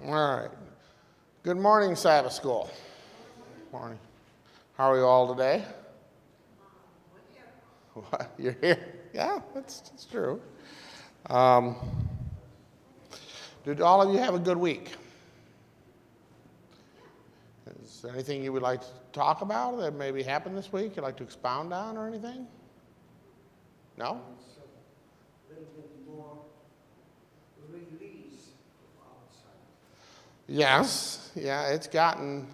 All right. Good morning, Sabbath School. Morning. How are you all today? What? You're here? Yeah, that's true. Did all of you have a good week? Is there anything you would like to talk about that maybe happened this week you'd like to expound on or anything? No? A little bit more release outside. Yes. Yeah, it's gotten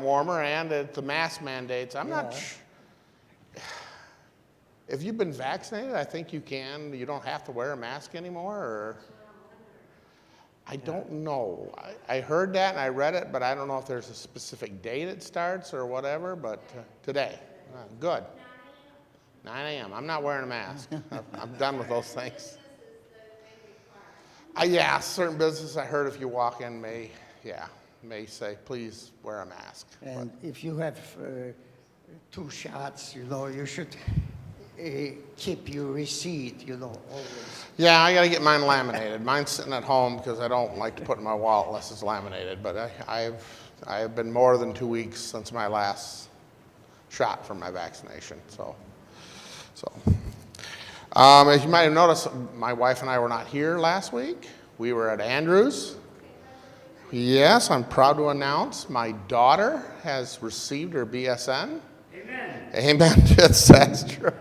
warmer, and the mask mandates. I'm not. If you've been vaccinated, I think you can. You don't have to wear a mask anymore, or I don't know. I heard that and I read it, but I don't know if there's a specific date it starts or whatever. But today, good. 9 a.m. I'm not wearing a mask. I'm done with those things. Yeah, certain businesses I heard if you walk in may say please wear a mask. And if you have 2 shots, you should keep your receipt, always. Yeah, I got to get mine laminated. Mine's sitting at home because I don't like to put it in my wallet unless it's laminated. But I've been more than 2 weeks since my last shot for my vaccination. So as you might have noticed, my wife and I were not here last week. We were at Andrews. Yes, I'm proud to announce my daughter has received her BSN. Amen. Amen. Yes, that's true.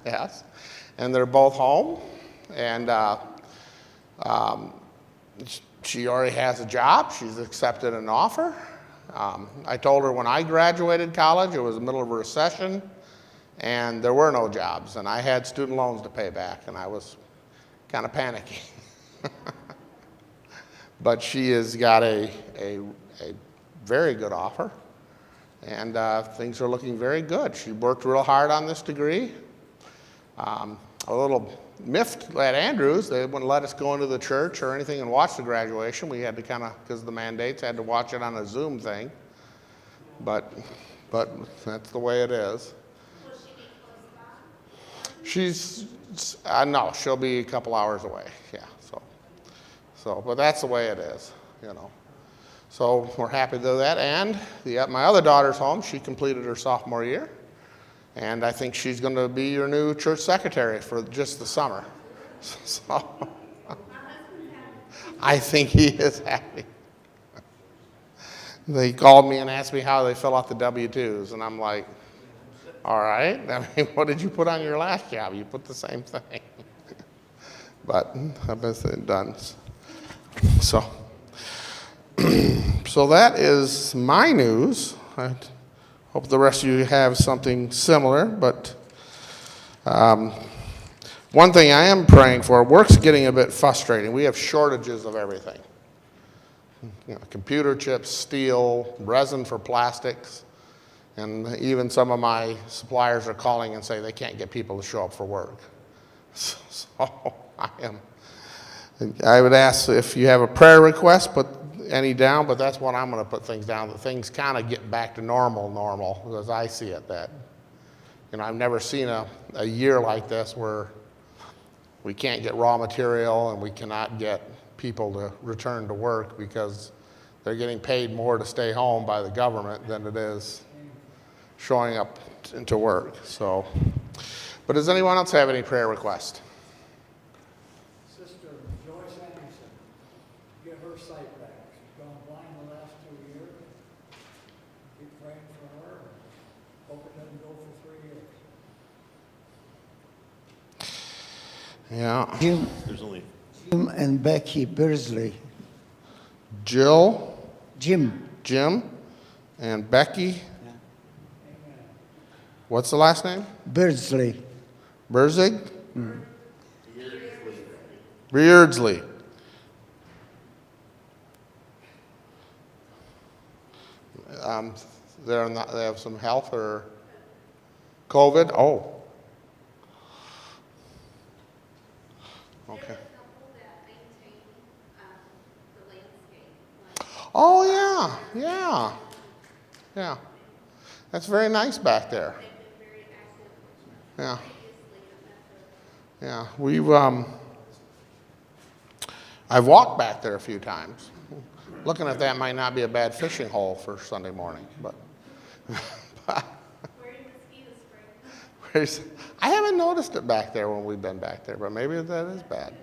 Yes. And they're both home. And she already has a job. She's accepted an offer. I told her when I graduated college, it was the middle of a recession, and there were no jobs. And I had student loans to pay back, and I was kind of panicking. But she has got a very good offer, and things are looking very good. She worked real hard on this degree. A little miffed at Andrews, they wouldn't let us go into the church or anything and watch the graduation. We had to because of the mandates, had to watch it on a Zoom thing. But that's the way it is. Will she be close by? She's, no, she'll be a couple hours away, yeah, but that's the way it is, So we're happy to do that. And my other daughter's home. She completed her sophomore year. And I think she's going to be your new church secretary for just the summer. So I think he is happy. They called me and asked me how they fill out the W-2s. And I'm like, all right. I mean, what did you put on your last job? You put the same thing. But I've been done. So that is my news. I hope the rest of you have something similar. But one thing I am praying for, work's getting a bit frustrating. We have shortages of everything. Computer chips, steel, resin for plastics. And even some of my suppliers are calling and say they can't get people to show up for work. So I would ask if you have a prayer request, put any down, but that's what I'm going to put things down, that things kind of get back to normal, as I see it. That, I've never seen a year like this where we can't get raw material and we cannot get people to return to work because they're getting paid more to stay home by the government than it is showing up to work. So, but does anyone else have any prayer requests? Sister Joyce Anderson, get her sight back. She's gone blind the last 2 years. Keep praying for her. Hope it doesn't go for 3 years. Yeah. Jim and Becky Beardsley. Jim, and Becky. What's the last name? Beardsley. Berzig? Beardsley. They have some health or COVID? Oh. Okay. Oh, yeah. That's very nice back there. Yeah. Yeah, I've walked back there a few times. looking at that might not be a bad fishing hole for Sunday morning, but. Where are your mosquitoes spraying? I haven't noticed it back there when we've been back there, but maybe that is bad.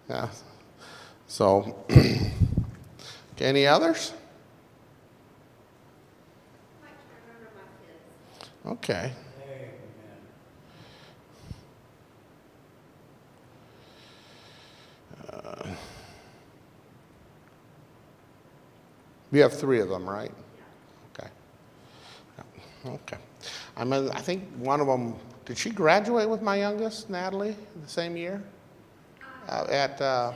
Yeah. So, any others? Might try to remember my kids. Okay. Amen. We have 3 of them, right? Okay. Yeah. Okay. I think one of them, did she graduate with my youngest, Natalie, the same year? At 2 years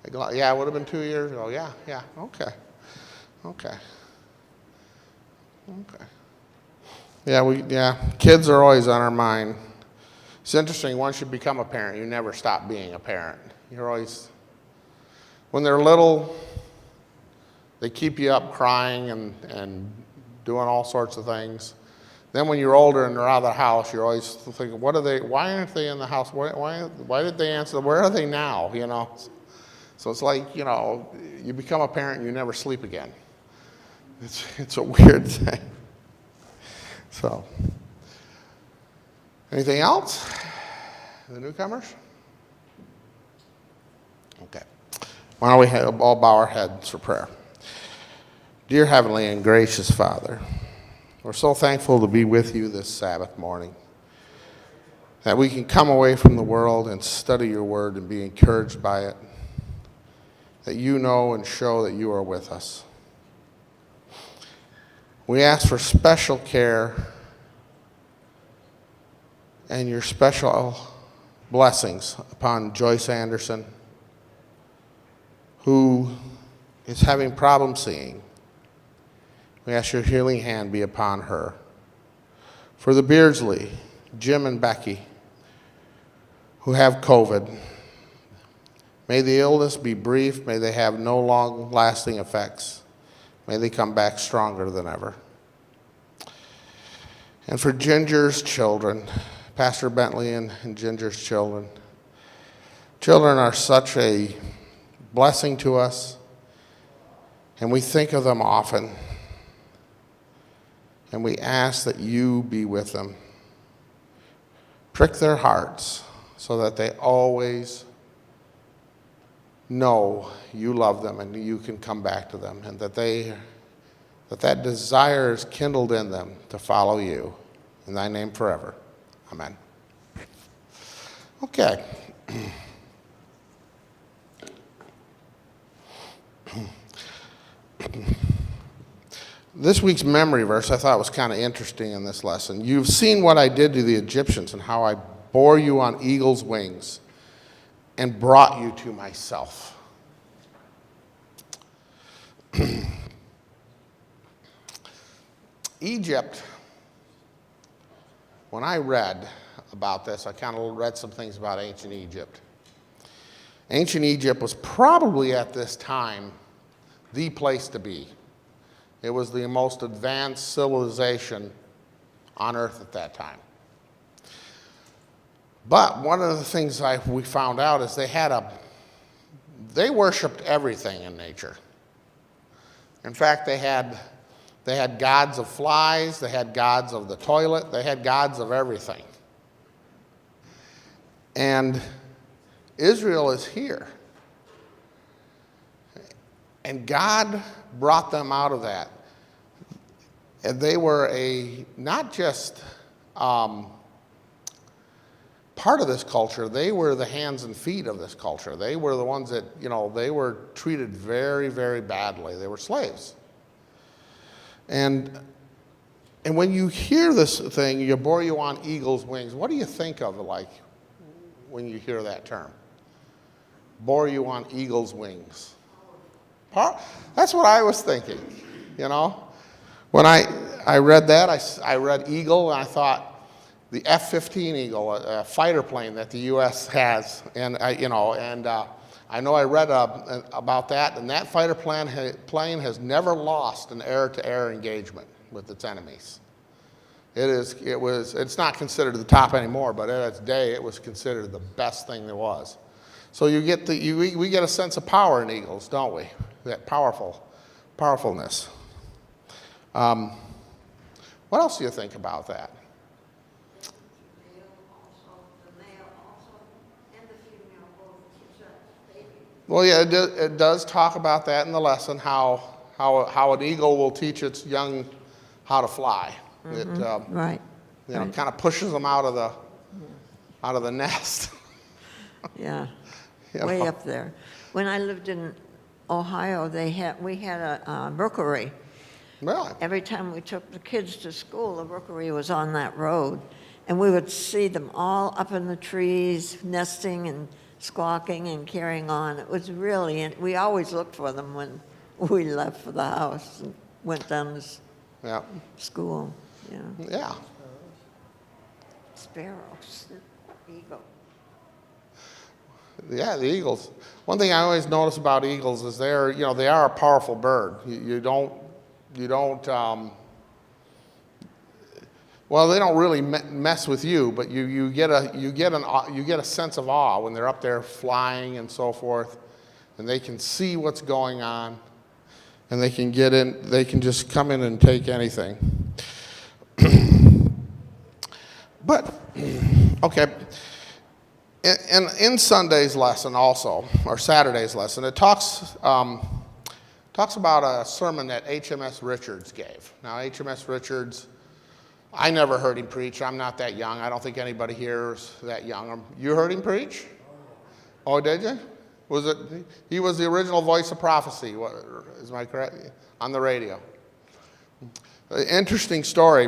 ago, yeah. yeah, it would have been 2 years ago. Yeah, yeah. Okay. Okay. Okay. Yeah, kids are always on our mind. It's interesting, once you become a parent, you never stop being a parent. You're always, when they're little, they keep you up crying and doing all sorts of things. Then when you're older and they're out of the house, you're always thinking, why aren't they in the house? Why did they answer? Where are they now? You know? So it's like, you become a parent and you never sleep again. It's a weird thing. So, anything else? The newcomers? Okay. Why don't we all bow our heads for prayer? Dear Heavenly and gracious Father, we're so thankful to be with you this Sabbath morning, that we can come away from the world and study your word and be encouraged by it, that you know and show that you are with us. We ask for special care and your special blessings upon Joyce Anderson, who is having problems seeing. We ask your healing hand be upon her. For the Beardsley, Jim and Becky, who have COVID, may the illness be brief. May they have no long-lasting effects. May they come back stronger than ever. And for Ginger's children, Pastor Bentley and Ginger's children, children are such a blessing to us, and we think of them often. And we ask that you be with them. Prick their hearts so that they always know you love them and you can come back to them, and that desire is kindled in them to follow you. In thy name forever. Amen. Okay. This week's memory verse I thought was kind of interesting in this lesson. You've seen what I did to the Egyptians and how I bore you on eagle's wings and brought you to myself. Egypt, when I read about this, I kind of read some things about ancient Egypt. Ancient Egypt was probably at this time the place to be. It was the most advanced civilization on earth at that time. But one of the things we found out is they worshiped everything in nature. In fact, they had gods of flies, they had gods of the toilet, they had gods of everything. And Israel is here. And God brought them out of that. And they were not just part of this culture, they were the hands and feet of this culture. They were the ones that, they were treated very, very badly. They were slaves. And when you hear this thing, you bore you on eagle's wings, what do you think of when you hear that term? Bore you on eagle's wings. That's what I was thinking, When I read that, I read eagle, and I thought the F-15 Eagle, a fighter plane that the U.S. has, and I know I read about that, and that fighter plane has never lost an air-to-air engagement with its enemies. It's not considered the top anymore, but at its day, it was considered the best thing there was. So we get a sense of power in eagles, don't we? that powerfulness. What else do you think about that? The male also, and the female both teach that baby. Well, yeah, it does talk about that in the lesson, how an eagle will teach its young how to fly. It Right. kind of pushes them out of the nest. Yeah. You Way know. up there. When I lived in Ohio, we had a rookery. Really? Every time we took the kids to school, the rookery was on that road. And we would see them all up in the trees, nesting and squawking and carrying on. It was really, and we always looked for them when we left for the house and went down to Yeah. school. Yeah. Yeah. Sparrows, eagle. Yeah, the eagles. One thing I always notice about eagles is they are a powerful bird. You don't. Well, they don't really mess with you, but you get a sense of awe when they're up there flying and so forth, and they can see what's going on, and they can get in. They can just come in and take anything. But okay. In Sunday's lesson also, or Saturday's lesson, it talks about a sermon that HMS Richards gave. Now, HMS Richards, I never heard him preach. I'm not that young. I don't think anybody here is that young. You heard him preach? Oh, did you? He was the original voice of prophecy, is my correct? On the radio. Interesting story.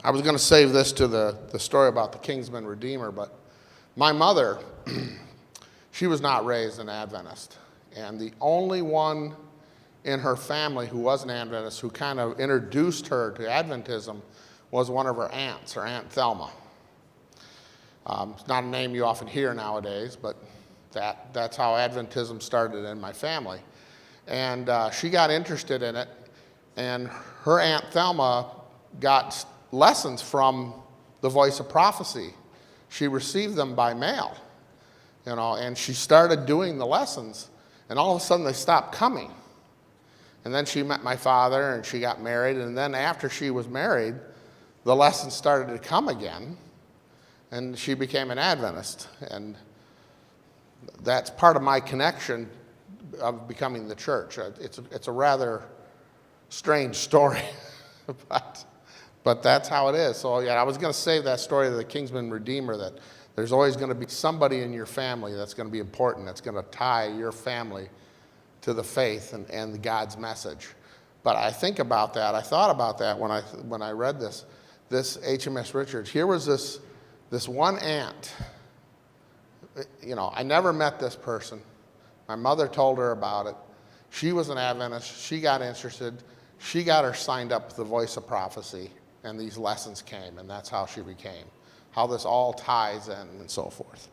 I was going to save this to the story about the Kingsman Redeemer, but my mother, she was not raised an Adventist. And the only one in her family who was an Adventist who kind of introduced her to Adventism was one of her aunts, her Aunt Thelma. It's not a name you often hear nowadays, but that's how Adventism started in my family. And she got interested in it, and her Aunt Thelma got lessons from the voice of prophecy. She received them by mail, and she started doing the lessons, and all of a sudden they stopped coming. And then she met my father, and she got married, and then after she was married, the lessons started to come again, and she became an Adventist. And that's part of my connection of becoming the church. It's a rather strange story, but that's how it is. So yeah, I was going to save that story of the Kingsman Redeemer, that there's always going to be somebody in your family that's going to be important, that's going to tie your family to the faith and God's message. But I think about that. I thought about that when I read this HMS Richards. Here was this one aunt. I never met this person. My mother told her about it. She was an Adventist. She got interested. She got her signed up with the Voice of Prophecy, and these lessons came, and that's how she became. How this all ties in and so forth.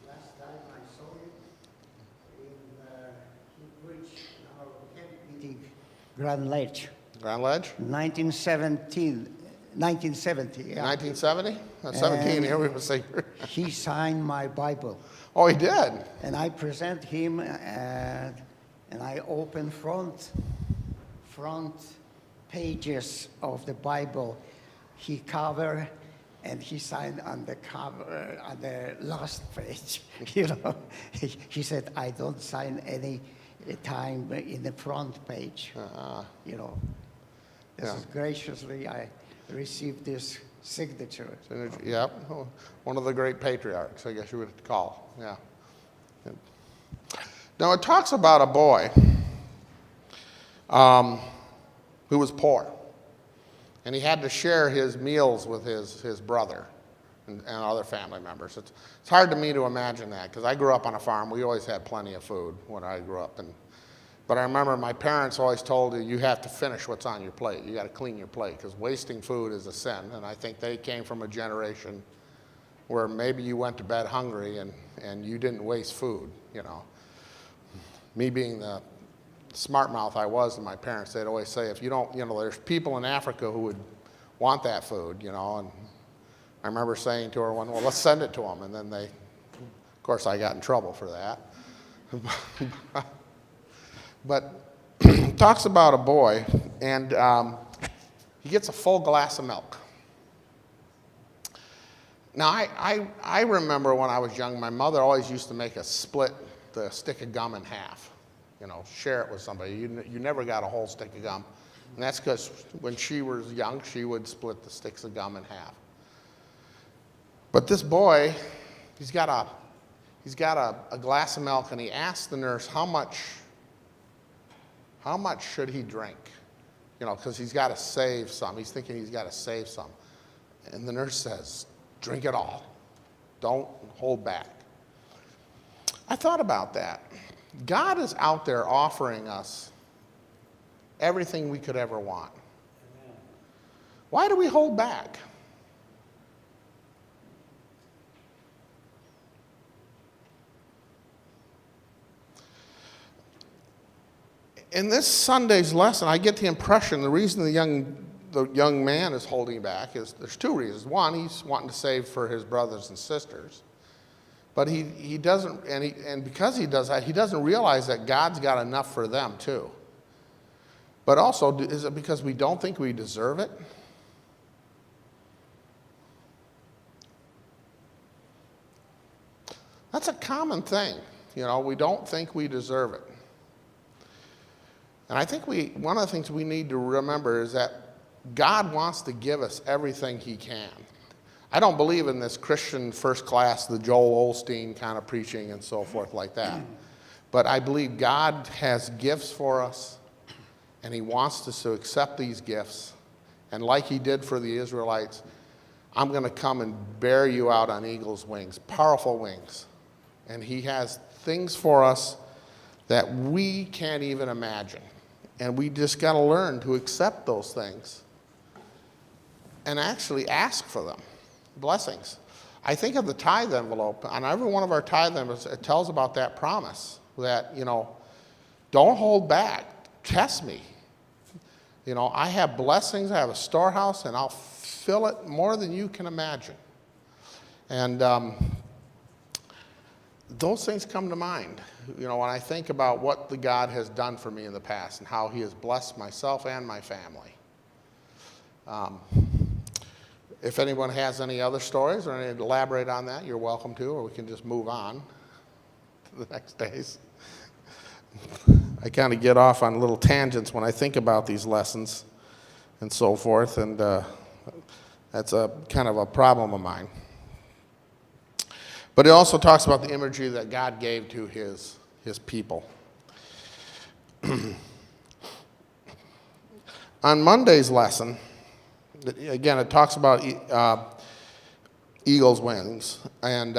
Last time I saw him, he preached in our camp meeting, Grand Ledge, Grand Ledge? 1970, yeah. 1970? 17, here we would say. He signed my Bible, Oh, he did? and I present him, and I open front pages of the Bible. He covered, and he signed on the cover, on the last page. He said, I don't sign any time in the front page. This Yeah. is graciously I received this signature. Yep, one of the great patriarchs, I guess you would call. Yeah. Now it talks about a boy who was poor, and he had to share his meals with his brother and other family members. It's hard to me to imagine that, because I grew up on a farm. We always had plenty of food when I grew up, but I remember my parents always told you have to finish what's on your plate. You got to clean your plate, because wasting food is a sin. And I think they came from a generation where maybe you went to bed hungry and you didn't waste food. Me being the smart mouth I was to my parents, they'd always say, if you don't, there's people in Africa who would want that food, and I remember saying to her well, let's send it to them. And then of course, I got in trouble for that. But talks about a boy, and he gets a full glass of milk. Now, I remember when I was young, my mother always used to make us split the stick of gum in half. You know, share it with somebody. You never got a whole stick of gum. And that's because when she was young, she would split the sticks of gum in half. But this boy, he's got a glass of milk, and he asked the nurse how much should he drink? You know, because he's got to save some. He's thinking he's got to save some. And the nurse says, drink it all. Don't hold back. I thought about that. God is out there offering us everything we could ever want. Why do we hold back? In this Sunday's lesson, I get the impression the reason the young man is holding back is there's two reasons. One, he's wanting to save for his brothers and sisters. But he doesn't, and because he does that, he doesn't realize that God's got enough for them too. But also, is it because we don't think we deserve it? That's a common thing. You know, we don't think we deserve it. And I think one of the things we need to remember is that God wants to give us everything he can. I don't believe in this Christian first class, the Joel Osteen kind of preaching and so forth like that. But I believe God has gifts for us, and he wants us to accept these gifts. And like he did for the Israelites, I'm going to come and bear you out on eagle's wings, powerful wings. And he has things for us that we can't even imagine. And we just got to learn to accept those things and actually ask for them. Blessings. I think of the tithe envelope. On every one of our tithe envelopes, it tells about that promise that, you know, don't hold back. Test me. You know, I have blessings. I have a storehouse, and I'll fill it more than you can imagine. And those things come to mind, you know, when I think about what the God has done for me in the past and how he has blessed myself and my family. If anyone has any other stories or any to elaborate on that, you're welcome to, or we can just move on to the next days. I kind of get off on little tangents when I think about these lessons and so forth, and that's a kind of a problem of mine. But it also talks about the imagery that God gave to his people. On Monday's lesson, again, it talks about eagle's wings. And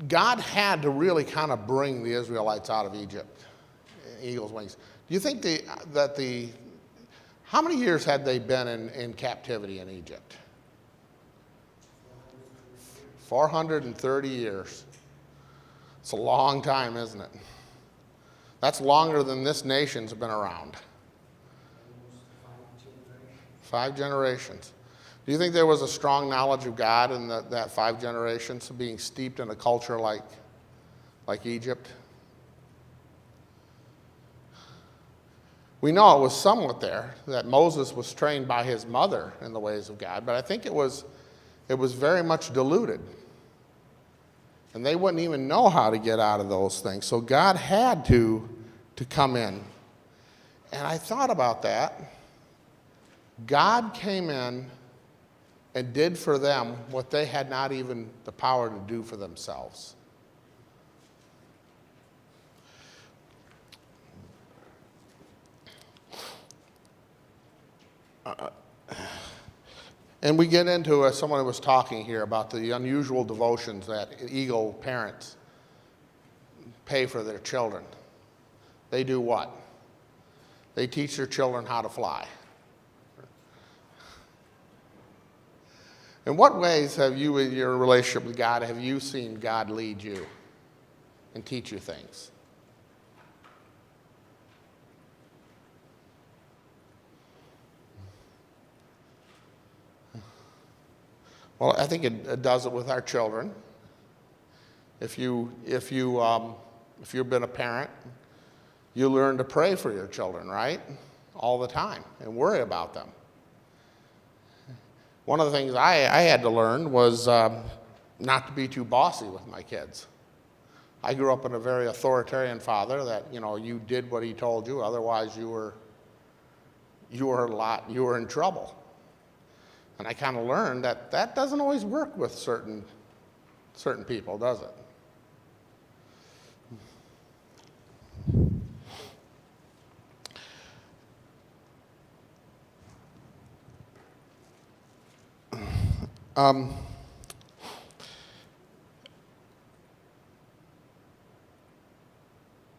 God had to really kind of bring the Israelites out of Egypt, eagle's wings. Do you think how many years had they been in captivity in Egypt? 430 years. It's a long time, isn't it? That's longer than this nation's been around. 5 generations. Do you think there was a strong knowledge of God in that 5 generations, being steeped in a culture like Egypt? We know it was somewhat there, that Moses was trained by his mother in the ways of God, but I think it was very much diluted. And they wouldn't even know how to get out of those things. So God had to come in. And I thought about that. God came in and did for them what they had not even the power to do for themselves. And we get into, someone was talking here about the unusual devotions that eagle parents pay for their children. They do what? They teach their children how to fly. In what ways have you, in your relationship with God, have you seen God lead you and teach you things? Well, I think it does it with our children. If you've been a parent, you learn to pray for your children, right? All the time, and worry about them. One of the things I had to learn was not to be too bossy with my kids. I grew up in a very authoritarian father that, you did what he told you, otherwise you were in trouble. And I kind of learned that doesn't always work with certain people, does it?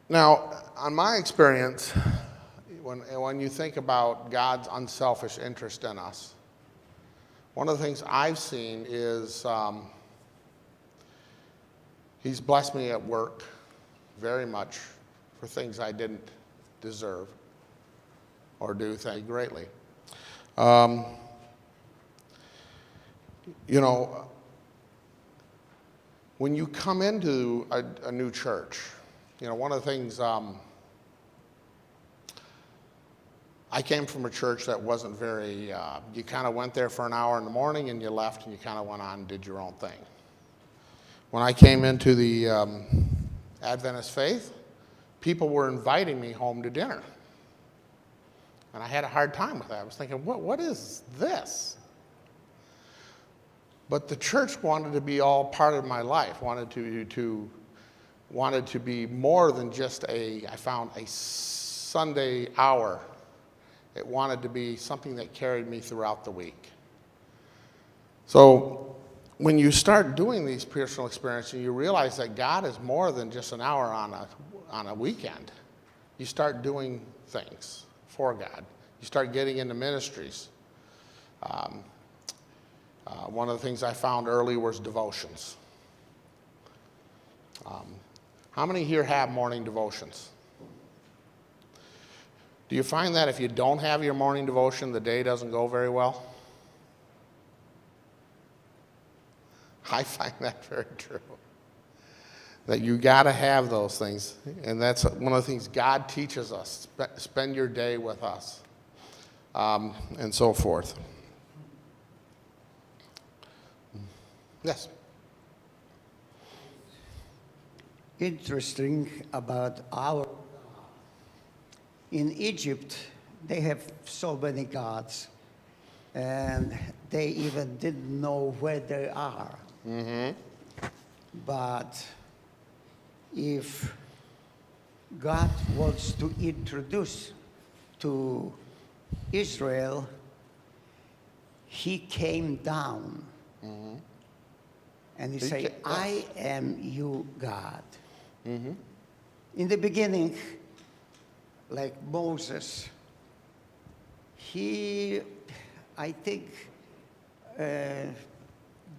Now, on my experience, when you think about God's unselfish interest in us, one of the things I've seen is He's blessed me at work very much for things I didn't deserve or do. Thank you greatly. When you come into a new church, one of the things, I came from a church that wasn't very, you kind of went there for an hour in the morning and you left and you kind of went on and did your own thing. When I came into the Adventist faith, people were inviting me home to dinner. And I had a hard time with that. I was thinking, what is this? But the church wanted to be all part of my life, wanted to be more than just I found a Sunday hour. It wanted to be something that carried me throughout the week. So when you start doing these personal experiences, you realize that God is more than just an hour on a weekend. You start doing things for God. You start getting into ministries. One of the things I found early was devotions. How many here have morning devotions? Do you find that if you don't have your morning devotion, the day doesn't go very well? I find that very true. That you got to have those things. And that's one of the things God teaches us. Spend your day with us. And so forth. Yes? Interesting about in Egypt, they have so many gods, and they even didn't know where they are. Mm-hmm. But if God wants to introduce to Israel, He came down. Mm-hmm. And He said, I am you, God. Mm-hmm. In the beginning, like Moses, he, I think,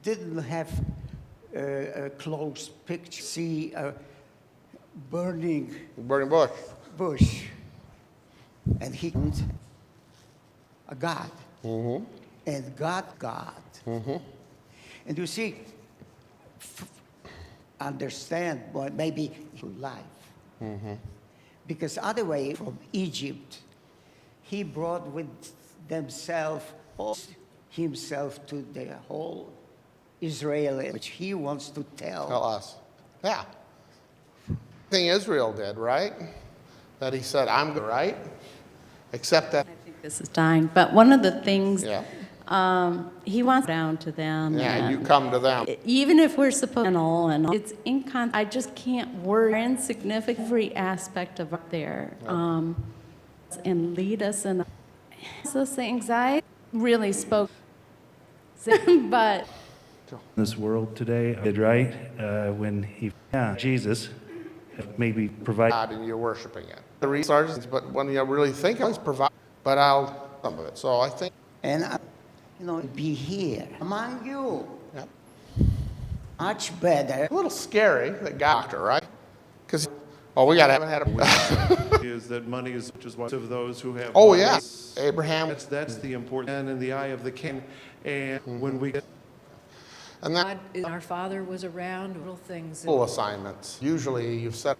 didn't have a close picture. See a burning bush. And he found a God. Mm-hmm. And God. Mm-hmm. And you see, understand what maybe life. Mm-hmm. Because other way from Egypt, He brought with himself to the whole Israel, which He wants to tell us. Yeah. Thing Israel did, right? That He said, I'm good, right? Except that. I think this is dying, but one of the things. Yeah. He wants down to them. Yeah, you come to them. Even if we're supposed to, and it's I just can't worry insignificant every aspect of there, and lead us. And so the anxiety really spoke, but this world today, did right when Jesus maybe provide God and you're worshiping it. The resources, but when you really think of it, provide. But I'll some of it. So I think and. Be here among you. Yep. Much better. A little scary, that doctor, right? Because, we haven't had a. Is that money is just one of those who have. Oh, yes. Abraham. That's the important man in the eye of the king. And when we get. And then Our father was around, little things. full assignments. Usually you've set,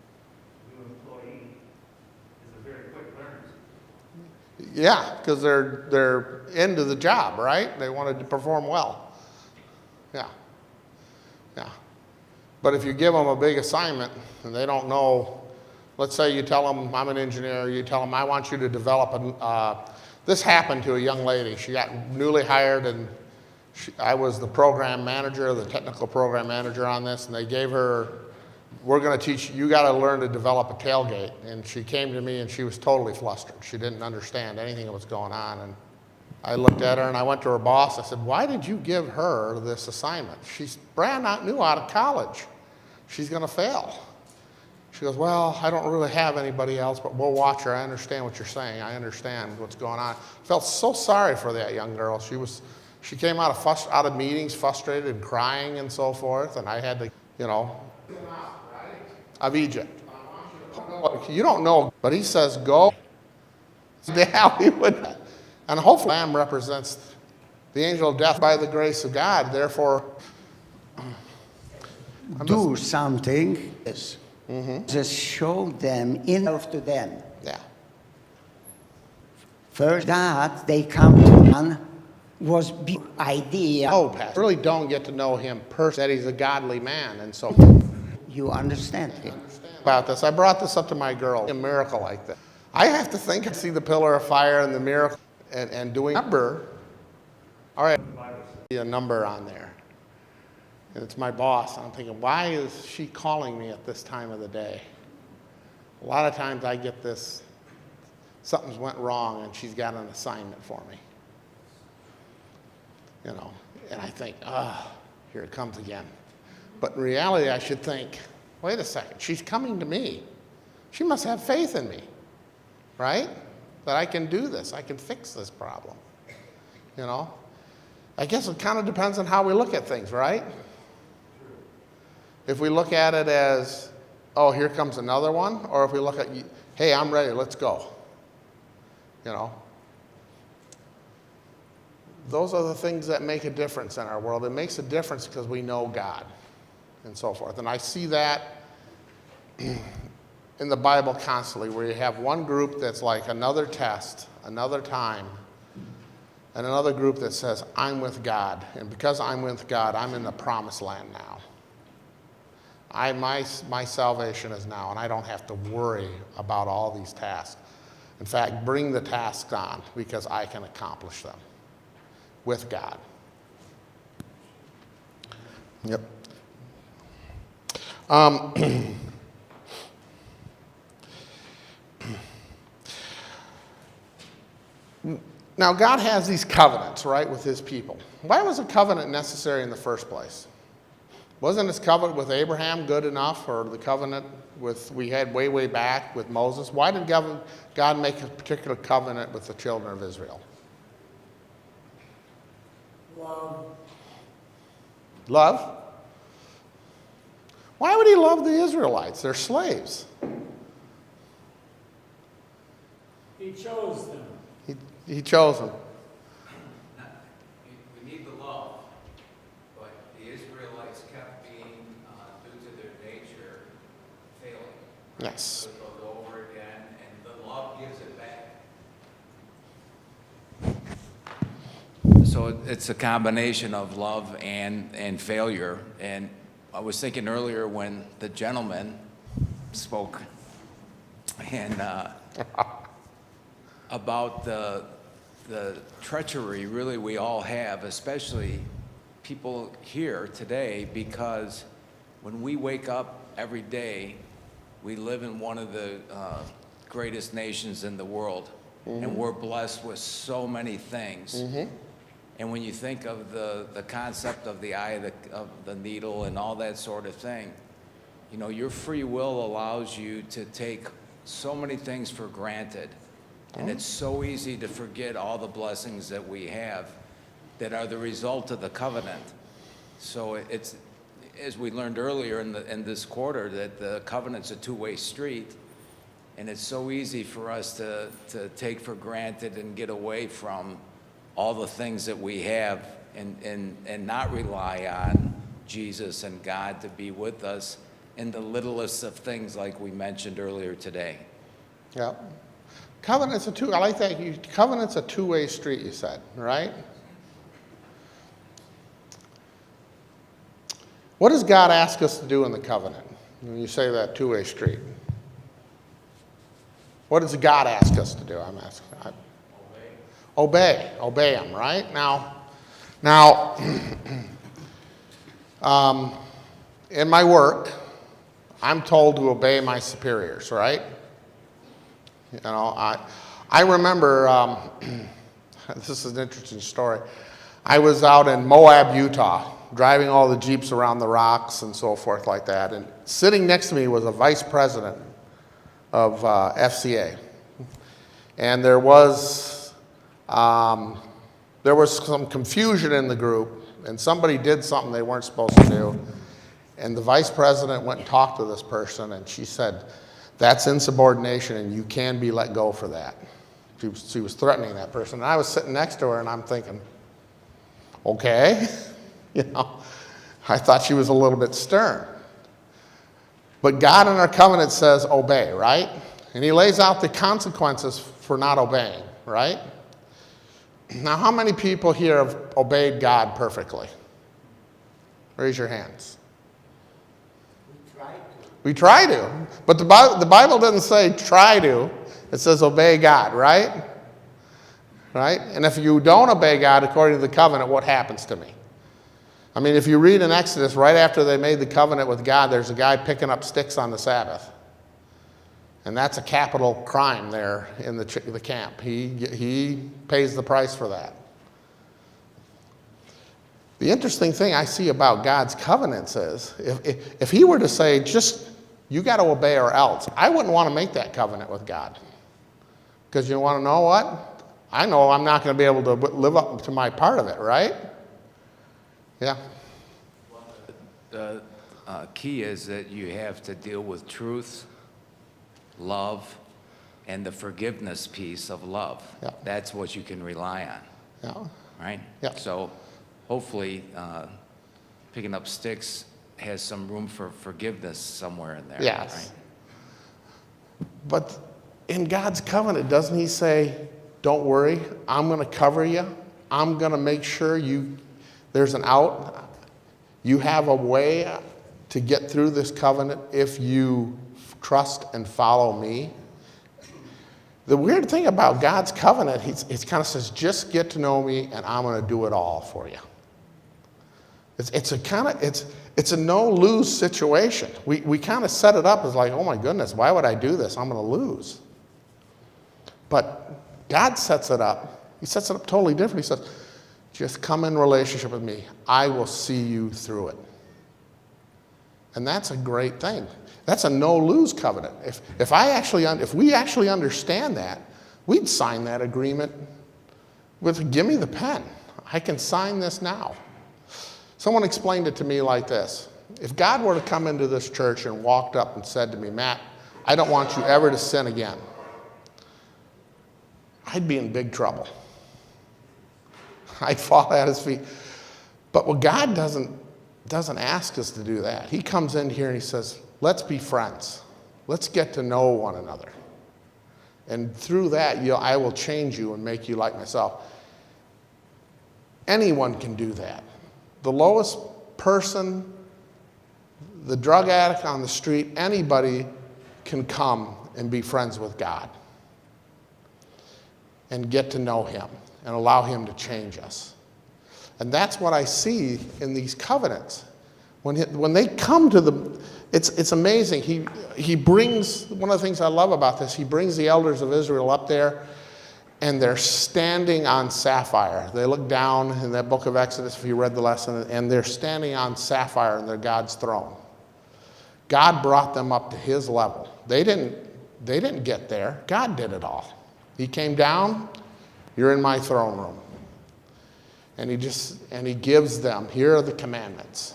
New employee is a very quick learner. yeah, because they're into the job, right? They wanted to perform well. Yeah. Yeah. But if you give them a big assignment and they don't know, let's say you tell them, I'm an engineer, you tell them, I want you to develop this happened to a young lady. She got newly hired and I was the program manager, the technical program manager on this, and they gave her, we're going to teach you, got to learn to develop a tailgate. And she came to me and she was totally flustered. She didn't understand anything that was going on. And I looked at her and I went to her boss. I said, why did you give her this assignment? She's brand new out of college. She's going to fail. She goes, well, I don't really have anybody else, but we'll watch her. I understand what you're saying. I understand what's going on. I felt so sorry for that young girl. She came out of meetings frustrated and crying and so forth, and I had to, of Egypt. You don't know, but he says, go. Yeah, we would. And hopefully, the lamb represents the angel of death by the grace of God. Therefore, do something. Yes. Just show them enough to them. Yeah. First, that they come to one was big idea. Oh, Pastor, really don't get to know him personally. That he's a godly man, and so You understand him. about this. I brought this up to my girl. A miracle like that, I have to think and see the pillar of fire and the miracle and doing a number. All right, a number on there. And it's my boss. I'm thinking, why is she calling me at this time of the day? A lot of times I get this, something's went wrong and she's got an assignment for me. And I think, here it comes again. But in reality, I should think, wait a second, she's coming to me. She must have faith in me, right? That I can do this, I can fix this problem. I guess it kind of depends on how we look at things, right? If we look at it as, oh, here comes another one, or if we look at, hey, I'm ready, let's go. Those are the things that make a difference in our world. It makes a difference because we know God and so forth. And I see that in the Bible constantly, where you have one group that's like another test, another time, and another group that says, I'm with God. And because I'm with God, I'm in the promised land now. My salvation is now, and I don't have to worry about all these tasks. In fact, bring the tasks on because I can accomplish them with God. Yep. Now, God has these covenants, right, with his people. Why was a covenant necessary in the first place? Wasn't his covenant with Abraham good enough, or the covenant we had way back with Moses? Why did God make a particular covenant with the children of Israel? Love? Why would he love the Israelites? They're slaves. He chose them. He chose them. We need the love, but the Israelites kept being, due to their nature, failing. Yes. So it goes over again, and the love gives it back. So it's a combination of love and failure. And I was thinking earlier when the gentleman spoke and about the treachery really we all have, especially people here today, because when we wake up every day, we live in one of the greatest nations in the world, and we're blessed with so many things. And when you think of the concept of the eye of the needle and all that sort of thing, your free will allows you to take so many things for granted. And it's so easy to forget all the blessings that we have that are the result of the covenant. So it's, as we learned earlier in this quarter, that the covenant's a two-way street. And it's so easy for us to take for granted and get away from all the things that we have and not rely on Jesus and God to be with us in the littlest of things like we mentioned earlier today. Yeah. Covenant's I like that. Covenant's a two-way street, you said, right? What does God ask us to do in the covenant? When you say that two-way street. What does God ask us to do? I'm asking. Obey him, right? Now, in my work, I'm told to obey my superiors, right? You know, I remember, this is an interesting story. I was out in Moab, Utah, driving all the Jeeps around the rocks and so forth like that, and sitting next to me was a vice president of FCA. And there was some confusion in the group, and somebody did something they weren't supposed to do. And the vice president went and talked to this person, and she said, "That's insubordination, and you can be let go for that." She was threatening that person. And I was sitting next to her, and I'm thinking, okay. You know, I thought she was a little bit stern. But God in our covenant says obey, right? And he lays out the consequences for not obeying, right? Now, how many people here have obeyed God perfectly? Raise your hands. We try to. But the Bible doesn't say try to. It says obey God, right? Right? And if you don't obey God according to the covenant, what happens to me? I mean, if you read in Exodus, right after they made the covenant with God, there's a guy picking up sticks on the Sabbath. And that's a capital crime there in the camp. He pays the price for that. The interesting thing I see about God's covenants is, if he were to say, just, you got to obey or else, I wouldn't want to make that covenant with God. Because you want to know what? I know I'm not going to be able to live up to my part of it, right? Yeah. The key is that you have to deal with truth, love, and the forgiveness piece of love. Yeah. That's what you can rely on, Yeah. right? Yeah. So hopefully picking up sticks has some room for forgiveness somewhere in there. Yes. Right? But in God's covenant, doesn't he say, don't worry, I'm going to cover you. I'm going to make sure there's an out. You have a way to get through this covenant if you trust and follow me. The weird thing about God's covenant, it kind of says, just get to know me and I'm going to do it all for you. It's a no-lose situation. We kind of set it up as like, oh my goodness, why would I do this? I'm going to lose. But God sets it up. He sets it up totally different. He says, just come in relationship with me. I will see you through it. And that's a great thing. That's a no-lose covenant. If we actually understand that, we'd sign that agreement with, give me the pen. I can sign this now. Someone explained it to me like this. If God were to come into this church and walked up and said to me, Matt, I don't want you ever to sin again, I'd be in big trouble. I'd fall at his feet. But what God doesn't ask us to do that. He comes in here and he says, let's be friends. Let's get to know one another. And through that, I will change you and make you like myself. Anyone can do that. The lowest person, the drug addict on the street, anybody can come and be friends with God and get to know him and allow him to change us. And that's what I see in these covenants. When they come to it's amazing. He brings, one of the things I love about this, he brings the elders of Israel up there and they're standing on sapphire. They look down in that book of Exodus, if you read the lesson, and they're standing on sapphire and they're God's throne. God brought them up to his level. They didn't get there. God did it all. He came down, you're in my throne room. And he gives them, here are the commandments.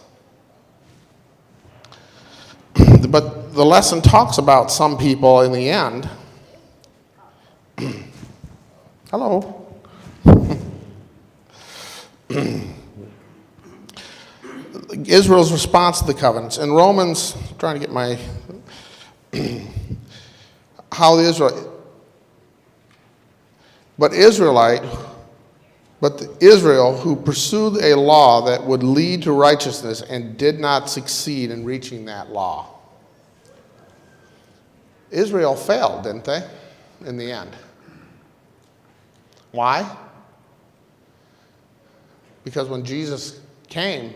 But the lesson talks about some people in the end. Hello. Israel's response to the covenants. In Romans, trying to get my, how Israel who pursued a law that would lead to righteousness and did not succeed in reaching that law. Israel failed, didn't they, in the end? Why? Because when Jesus came,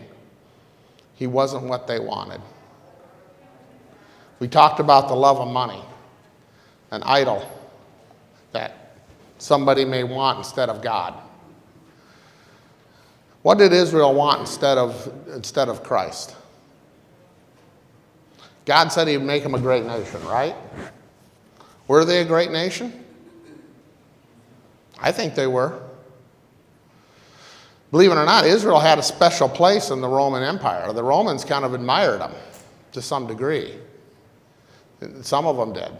he wasn't what they wanted. We talked about the love of money, an idol that somebody may want instead of God. What did Israel want instead of Christ? God said he'd make them a great nation, right? Were they a great nation? I think they were. Believe it or not, Israel had a special place in the Roman Empire. The Romans kind of admired them to some degree. Some of them did.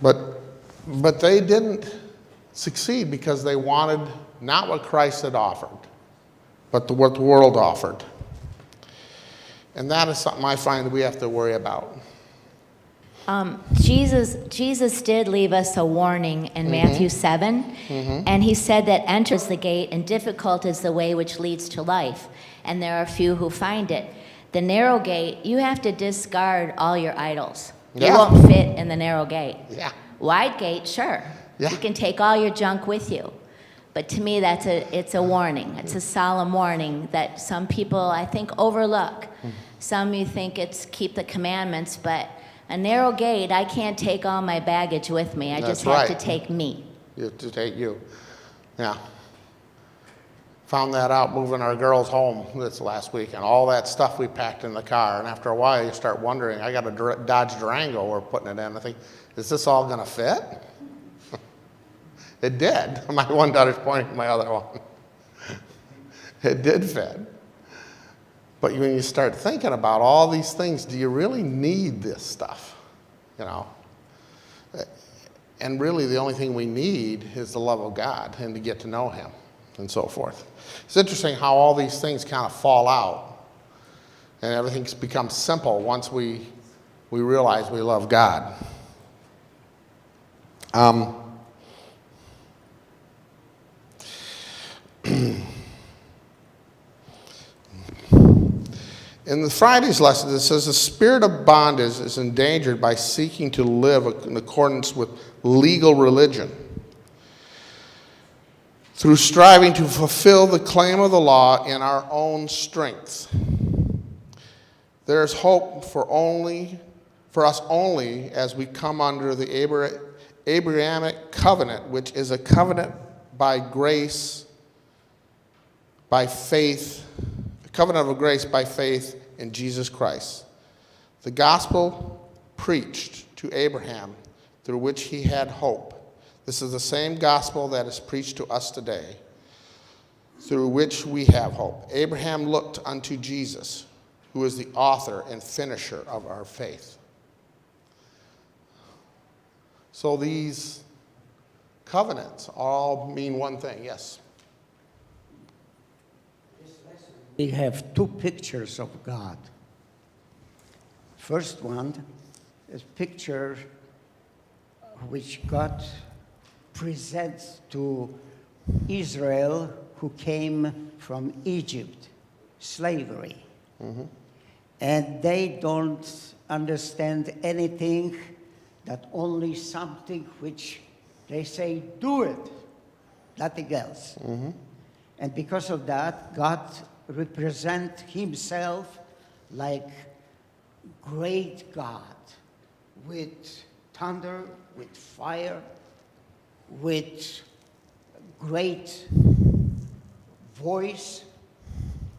But they didn't succeed because they wanted not what Christ had offered, but what the world offered. And that is something I find that we have to worry about. Jesus did leave us a warning in Matthew 7, and he said that enters the gate and difficult is the way which leads to life, and there are few who find it. The narrow gate, you have to discard all your idols. Yeah. You won't fit in the narrow gate. Yeah. Wide gate, sure. Yeah. You can take all your junk with you. But to me, it's a warning. It's a solemn warning that some people, I think, overlook. Some you think it's keep the commandments, but a narrow gate, I can't take all my baggage with me. I just have to take me. You have to take you. Yeah. Found that out moving our girls home this last week, and all that stuff we packed in the car. And after a while, you start wondering, I got a Dodge Durango we're putting it in. I think, is this all going to fit? It did. My one daughter's pointing to my other one. It did fit. But when you start thinking about all these things, do you really need this stuff? You know? And really the only thing we need is the love of God and to get to know him and so forth. It's interesting how all these things kind of fall out and everything's become simple once we realize we love God. In the Friday's lesson, it says the spirit of bondage is endangered by seeking to live in accordance with legal religion. Through striving to fulfill the claim of the law in our own strength. There is hope for us only as we come under the Abrahamic covenant, which is a covenant by grace, by faith, a covenant of grace by faith in Jesus Christ. The gospel preached to Abraham, through which he had hope. This is the same gospel that is preached to us today, through which we have hope. Abraham looked unto Jesus, who is the author and finisher of our faith. So these covenants all mean one thing. Yes? We have two pictures of God. First one is a picture which God presents to Israel who came from Egypt, slavery. And they don't understand anything, that only something which they say, do it, nothing else. And because of that, God represents himself like great God, with thunder, with fire, with great voice,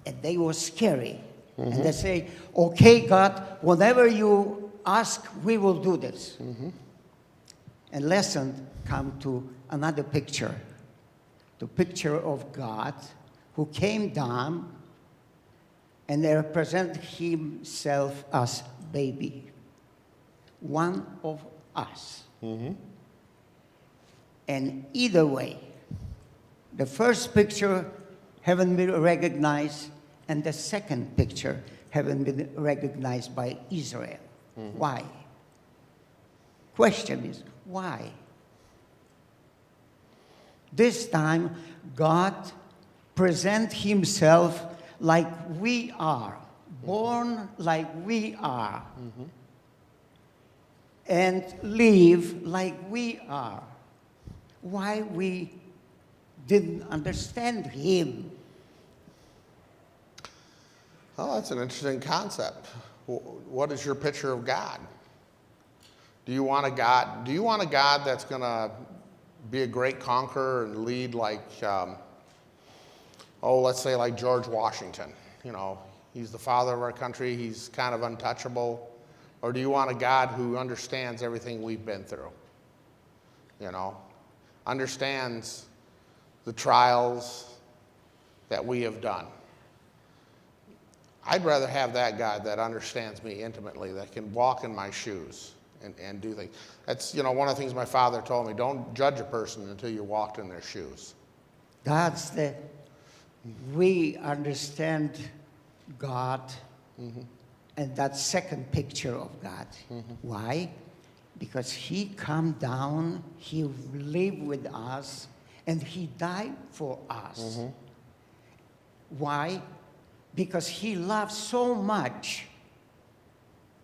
and they were scary. And they say, okay, God, whatever you ask, we will do this. And lesson come to another picture, the picture of God who came down and represent himself as baby, one of us. And either way, the first picture haven't been recognized, and the second picture haven't been recognized by Israel. Why? Question is, why? This time, God presents himself like we are, born like we are, and live like we are. Why we didn't understand him? Oh, that's an interesting concept. What is your picture of God? Do you want a God that's going to be a great conqueror and lead like, let's say like George Washington? You know, he's the father of our country. He's kind of untouchable. Or do you want a God who understands everything we've been through? You know, understands the trials that we have done. I'd rather have that God that understands me intimately, that can walk in my shoes and do things. That's, you know, one of the things my father told me, don't judge a person until you walked in their shoes. That's the, we understand God, and that second picture of God. Why? Because he come down, he lived with us, and he died for us. Why? Because he loves so much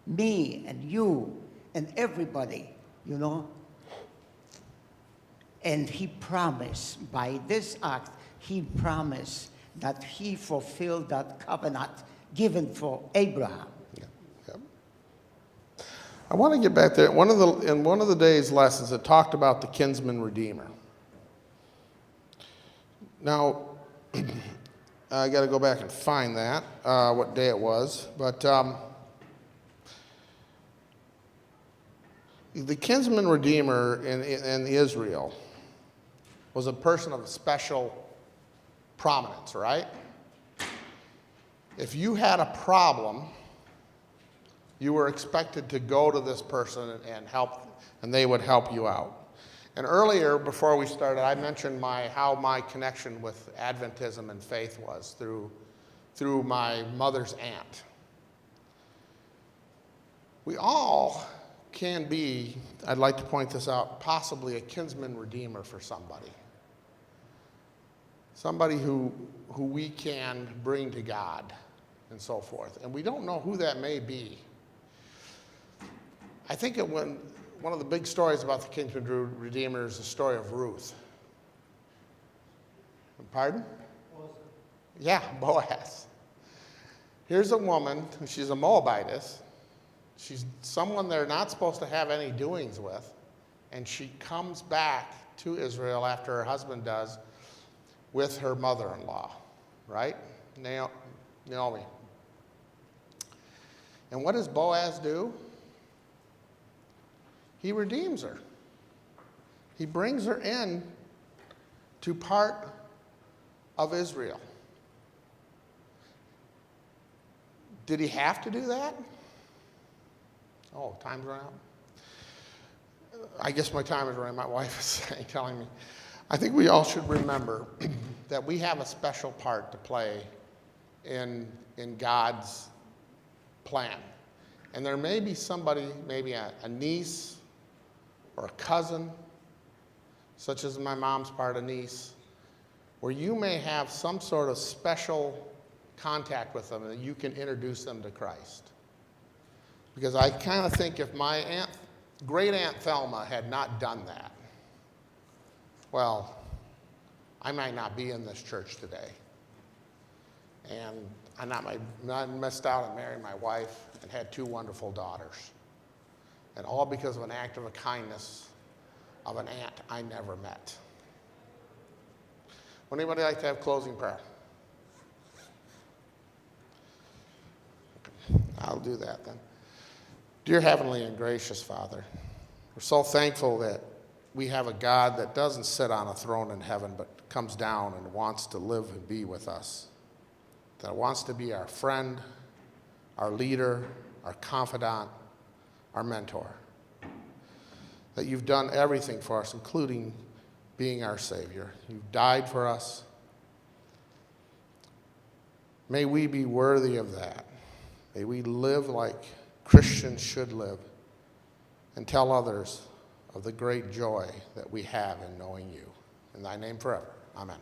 me and you and everybody, you know. And he promised, by this act, he promised that he fulfilled that covenant given for Abraham. I want to get back there. In one of the day's lessons, it talked about the kinsman redeemer. Now, I got to go back and find that, what day it was. But the kinsman redeemer in Israel was a person of special prominence, right? If you had a problem, you were expected to go to this person and help, and they would help you out. And earlier, before we started, I mentioned how my connection with Adventism and faith was through my mother's aunt. We all can be, I'd like to point this out, possibly a kinsman redeemer for somebody. Somebody who we can bring to God and so forth. And we don't know who that may be. I think one of the big stories about the kinsman redeemer is the story of Ruth. Pardon? Boaz. Yeah, Boaz. Here's a woman, she's a Moabitess. She's someone they're not supposed to have any doings with. And she comes back to Israel after her husband does with her mother-in-law, right? Naomi. And what does Boaz do? He redeems her. He brings her in to part of Israel. Did he have to do that? Oh, time's run out. I guess my time is running. My wife is telling me. I think we all should remember that we have a special part to play in God's plan. And there may be somebody, maybe a niece or a cousin, such as my mom's part, a niece, where you may have some sort of special contact with them and you can introduce them to Christ. Because I kind of think if my great Aunt Thelma had not done that, well, I might not be in this church today. And I missed out on marrying my wife and had 2 wonderful daughters. And all because of an act of a kindness of an aunt I never met. Would anybody like to have closing prayer? I'll do that then. Dear Heavenly and gracious Father, we're so thankful that we have a God that doesn't sit on a throne in heaven, but comes down and wants to live and be with us. That wants to be our friend, our leader, our confidant, our mentor. That you've done everything for us, including being our Savior. You've died for us. May we be worthy of that. May we live like Christians should live and tell others of the great joy that we have in knowing you. In thy name forever. Amen.